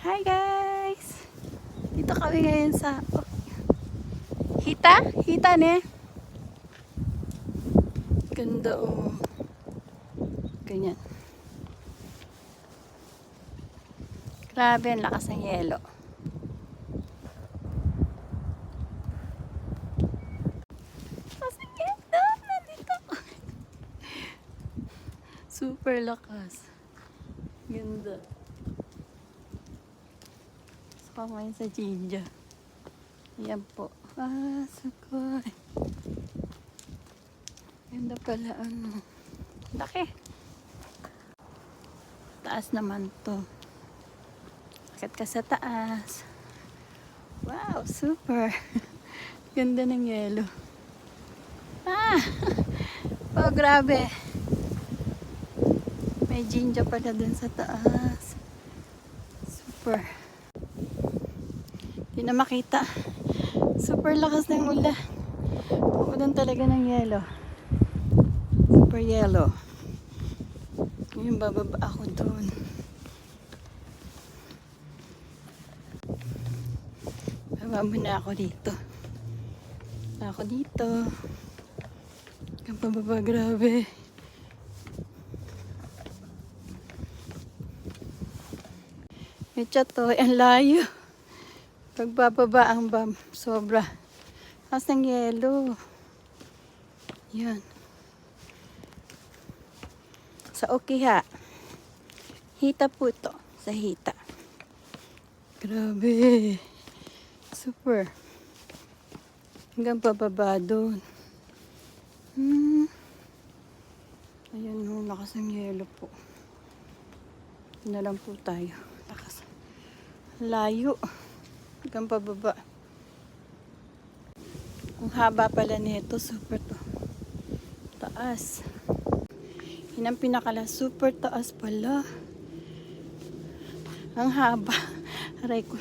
Hi guys! Dito kami ngayon sa Hita? Hita ne? Ganda oh. Ganyan. Grabe ang lakas ng yelo. Super lakas. Ganda. So, ngayon sa Jinja. Ayan po. Ah, sukay. Ganda pala ano. Laki. Taas naman to. Akit ka sa taas. Wow, super. Ganda ng yelo. Ah! Oh, grabe. May Jinja pala dun sa taas. Super. Hindi na makita. Super lakas ng ulan. Ulan talaga ng yelo. Super yellow. Ngayon bababa ako doon. Baba muna ako dito. Ang pababa, grabe. Medyo to, ang layo. Pagbababa ang sobra. Mas ng yelo. Yan. Sa Okiha. Hita po ito. Sa Hita. Grabe. Super. Hanggang pababa doon. Ayan o, lakas ng yelo po. Yun na lang po tayo. Lakas. Layo. Hanggang pababa. Ang haba pala nito, super to. Taas. Yun ang pinakala, super taas pala. Ang haba. Aray ko.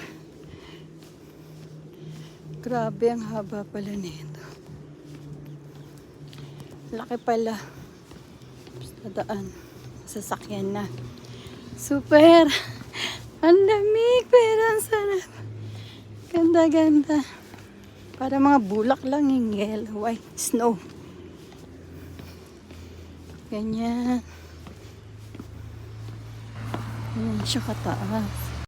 Grabe, ang haba pala nito. Laki pala. Sa daan. Sasakyan na. Super. Ang lamig, pero ang sarap. Ganda-ganda. Para mga bulak lang yung yellow, white snow. Ganyan. Ganyan siya kataas.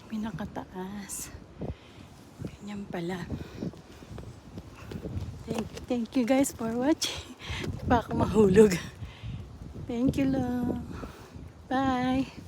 Pinakataas. Ganyan pala. Thank you guys for watching. Di pa ako mahulog. Thank you lang. Bye.